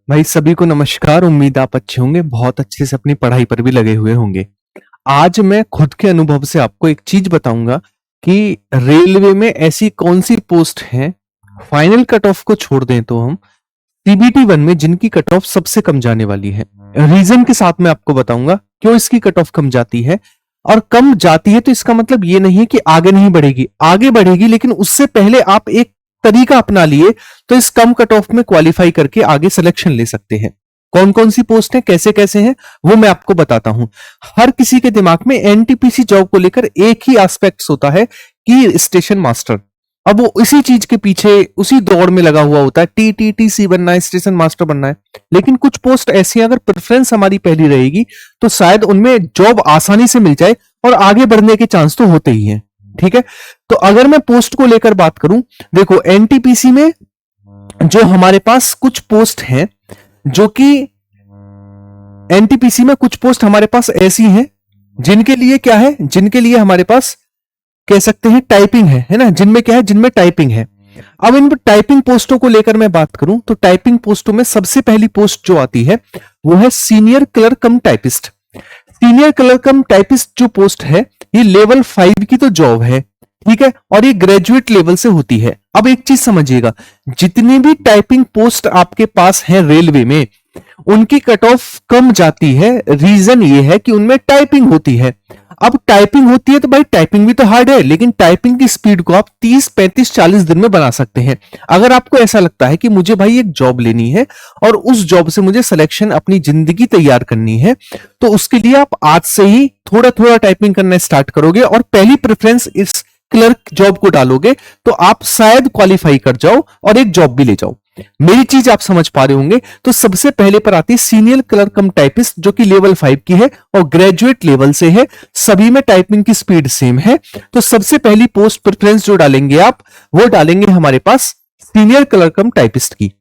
भाई सभी को नमस्कार। उम्मीद आप अच्छे होंगे, बहुत अच्छे से अपनी पढ़ाई पर भी लगे हुए होंगे। आज मैं खुद के अनुभव से आपको एक चीज बताऊंगा कि रेलवे में ऐसी कौन सी पोस्ट है, फाइनल कट ऑफ को छोड़ दें तो हम सीबीटी 1 में जिनकी कट ऑफ सबसे कम जाने वाली है। रीजन के साथ मैं आपको बताऊंगा क्यों इसकी कट ऑफ कम जाती है। और कम जाती है तो इसका मतलब ये नहीं है कि आगे नहीं बढ़ेगी, आगे बढ़ेगी, लेकिन उससे पहले आप एक तरीका अपना लिए तो इस कम कट ऑफ में क्वालिफाई करके आगे सिलेक्शन ले सकते हैं। कौन कौन सी पोस्ट है, कैसे कैसे हैं, वो मैं आपको बताता हूं। हर किसी के दिमाग में एनटीपीसी जॉब को लेकर एक ही एस्पेक्ट्स होता है कि स्टेशन मास्टर। अब वो इसी चीज के पीछे उसी दौड़ में लगा हुआ होता है, टीटीटीसी बनना है, स्टेशन मास्टर बनना है। लेकिन कुछ पोस्ट ऐसी हैं, अगर प्रेफरेंस हमारी पहली रहेगी तो शायद उनमें जॉब आसानी से मिल जाए और आगे बढ़ने के चांस तो होते ही हैं। ठीक है, तो अगर मैं पोस्ट को लेकर बात करूं, देखो एनटीपीसी में जो हमारे पास कुछ पोस्ट हैं, जो कि एनटीपीसी में कुछ पोस्ट हमारे पास ऐसी हैं जिनके लिए क्या है, जिनके लिए हमारे पास कह सकते हैं टाइपिंग है ना, जिनमें क्या है, जिनमें टाइपिंग है। अब इन टाइपिंग पोस्टों को लेकर मैं बात करूं तो टाइपिंग पोस्टों में सबसे पहली पोस्ट जो आती है वो है senior clerk cum typist. Senior clerk cum typist जो पोस्ट है ये लेवल 5 की तो जॉब है, ठीक है, और ये ग्रेजुएट लेवल से होती है। अब एक चीज समझिएगा, जितनी भी टाइपिंग पोस्ट आपके पास है रेलवे में उनकी कट ऑफ कम जाती है। रीजन ये है कि उनमें टाइपिंग होती है। अब टाइपिंग होती है तो भाई टाइपिंग भी तो हार्ड है, लेकिन टाइपिंग की स्पीड को आप 30, 35, 40 दिन में बना सकते हैं। अगर आपको ऐसा लगता है कि मुझे भाई एक जॉब लेनी है और उस जॉब से मुझे सिलेक्शन अपनी जिंदगी तैयार करनी है, तो उसके लिए आप आज से ही थोड़ा थोड़ा टाइपिंग करना स्टार्ट करोगे और पहली प्रेफरेंस इस क्लर्क जॉब को डालोगे तो आप शायद क्वालिफाई कर जाओ और एक जॉब भी ले जाओ। मेरी चीज आप समझ पा रहे होंगे। तो सबसे पहले पर आती है सीनियर क्लर्क कम टाइपिस्ट जो कि लेवल 5 की है और ग्रेजुएट लेवल से है। सभी में टाइपिंग की स्पीड सेम है। तो सबसे पहली पोस्ट प्रेफरेंस जो डालेंगे आप, वो डालेंगे हमारे पास सीनियर क्लर्क कम टाइपिस्ट की।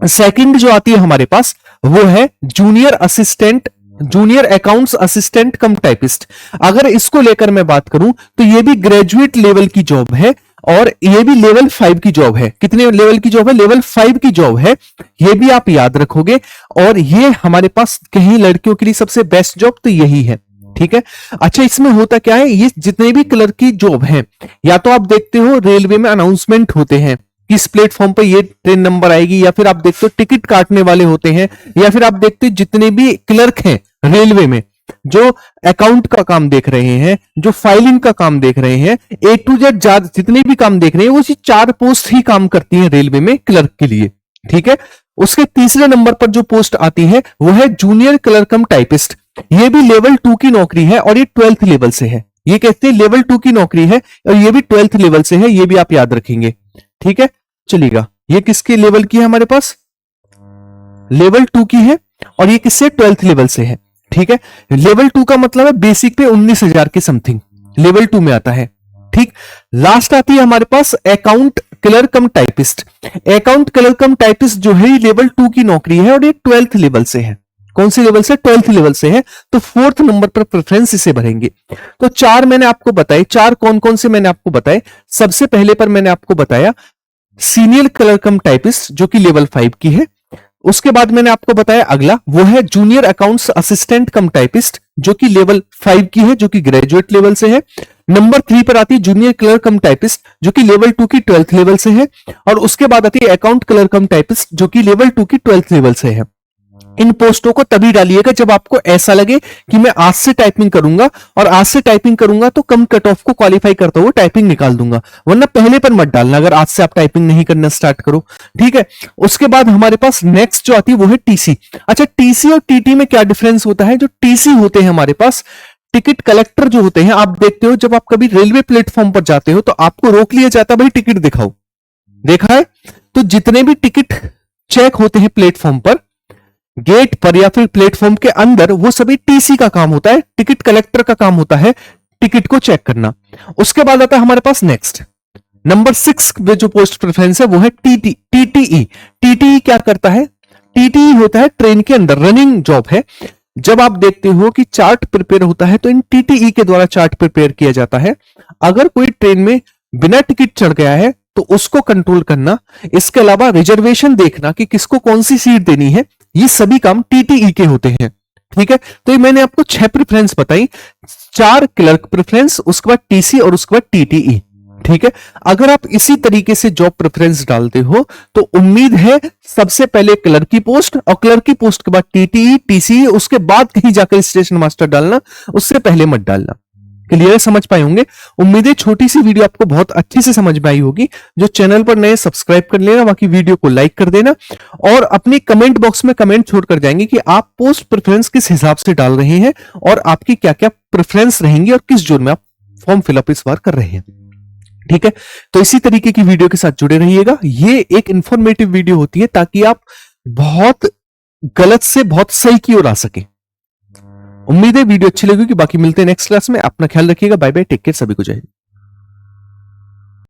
सेकंड जो आती है हमारे पास वो है जूनियर अकाउंट्स असिस्टेंट कम टाइपिस्ट। अगर इसको लेकर मैं बात करूं तो ये भी ग्रेजुएट लेवल की जॉब है और ये भी लेवल 5 की जॉब है। कितने लेवल की जॉब है? लेवल 5 की जॉब है। ये भी आप याद रखोगे और ये हमारे पास कहीं लड़कियों के लिए सबसे बेस्ट जॉब तो यही है। ठीक है, अच्छा इसमें होता क्या है, ये जितने भी क्लर्क की जॉब है, या तो आप देखते हो रेलवे में अनाउंसमेंट होते हैं किस प्लेटफॉर्म पर ये ट्रेन नंबर आएगी, या फिर आप देखते हो टिकट काटने वाले होते हैं, या फिर आप देखते हो जितने भी क्लर्क हैं रेलवे में जो अकाउंट का काम देख रहे हैं, जो फाइलिंग का काम देख रहे हैं, ए टू जेड जितने भी काम देख रहे हैं, उसी 4 पोस्ट ही काम करती हैं रेलवे में क्लर्क के लिए। ठीक है, उसके तीसरे नंबर पर जो पोस्ट आती है वो है जूनियर क्लर्क कम टाइपिस्ट। ये भी लेवल 2 की नौकरी है और ये 12th लेवल से है। ये कहते हैं लेवल 2 की नौकरी है और ये भी 12th लेवल से है। ये भी आप याद रखेंगे। ठीक है, चलिएगा, ये किसके लेवल की है? हमारे पास लेवल 2 की है और ये किससे? 12th लेवल से है। ठीक है, लेवल 2 का मतलब है बेसिक पे 19,000 के समथिंग लेवल 2 में आता है। ठीक, लास्ट आती है हमारे पास account clerk cum typist. Account clerk cum typist जो है लेवल 2 की नौकरी है और ये 12th लेवल से है। कौन सी लेवल से? 12th लेवल से है। तो 4th नंबर पर प्रेफरेंस इसे भरेंगे। तो 4 मैंने आपको बताए। 4 कौन कौन से मैंने आपको बताए? सबसे पहले पर मैंने आपको बताया सीनियर क्लर्क कम टाइपिस्ट जो कि लेवल 5 की है। उसके बाद मैंने आपको बताया अगला वो है जूनियर अकाउंट्स असिस्टेंट कम टाइपिस्ट जो कि लेवल 5 की है, जो कि ग्रेजुएट लेवल से है। नंबर 3 पर आती है जूनियर क्लर्क कम टाइपिस्ट जो कि लेवल 2 की 12th लेवल से है। और उसके बाद आती है अकाउंट क्लर्क कम टाइपिस्ट जो कि लेवल 2 की 12th लेवल से है। इन पोस्टों को तभी डालिएगा जब आपको ऐसा लगे कि मैं आज से टाइपिंग करूंगा और आज से टाइपिंग करूंगा तो कम कट ऑफ को क्वालिफाई करता हुआ टाइपिंग निकाल दूंगा, वरना पहले पर मत डालना अगर आज से आप टाइपिंग नहीं करना स्टार्ट करो। ठीक है, उसके बाद हमारे पास नेक्स्ट जो आती है वो है टीसी। अच्छा, टीसी और टीटी में क्या डिफरेंस होता है? जो टीसी होते हैं हमारे पास टिकट कलेक्टर जो होते हैं, आप देखते हो जब आप कभी रेलवे प्लेटफॉर्म पर जाते हो तो आपको रोक लिया जाता है, भाई टिकट दिखाओ। देखा है? तो जितने भी टिकट चेक होते हैं प्लेटफॉर्म पर, गेट पर या फिर प्लेटफॉर्म के अंदर, वो सभी टीसी का काम होता है, टिकट कलेक्टर का काम होता है टिकट को चेक करना। उसके बाद आता है हमारे पास नेक्स्ट नंबर 6 में जो पोस्ट प्रेफरेंस है वो है टीटीई। टीटीई क्या करता है? टीटीई होता है ट्रेन के अंदर रनिंग जॉब है। जब आप देखते हो कि चार्ट प्रिपेयर होता है तो इन टीटीई के द्वारा चार्ट प्रिपेयर किया जाता है। अगर कोई ट्रेन में बिना टिकट चढ़ गया है तो उसको कंट्रोल करना, इसके अलावा रिजर्वेशन देखना कि किसको कौन सी सीट देनी है, ये सभी काम टीटीई के होते हैं। ठीक है, तो ये मैंने आपको 6 प्रेफरेंस बताई, 4 क्लर्क प्रेफरेंस, उसके बाद टीसी और उसके बाद टीटीई। ठीक है, अगर आप इसी तरीके से जॉब प्रेफरेंस डालते हो तो उम्मीद है सबसे पहले क्लर्क की पोस्ट, और क्लर्क की पोस्ट के बाद टीटीई, टीसीई, उसके बाद कहीं जाकर स्टेशन मास्टर डालना, उससे पहले मत डालना। क्लियर समझ पाए होंगे। उम्मीद है छोटी सी वीडियो आपको बहुत अच्छे से समझ में आई होगी। जो चैनल पर नए सब्सक्राइब कर लेना, बाकी वीडियो को लाइक कर देना और अपने कमेंट बॉक्स में कमेंट छोड़कर जाएंगे कि आप पोस्ट प्रेफरेंस किस हिसाब से डाल रहे हैं और आपकी क्या क्या प्रेफरेंस रहेंगी और किस जोन में आप फॉर्म फिलअप इस बार कर रहे हैं। ठीक है, तो इसी तरीके की वीडियो के साथ जुड़े रहिएगा। ये एक इंफॉर्मेटिव वीडियो होती है ताकि आप बहुत गलत से बहुत सही की ओर आ सके। उम्मीद है वीडियो अच्छी लगेगी। बाकी मिलते हैं नेक्स्ट क्लास में। अपना ख्याल रखिएगा। बाय बाय, टेक केयर, सभी को जय हिंद।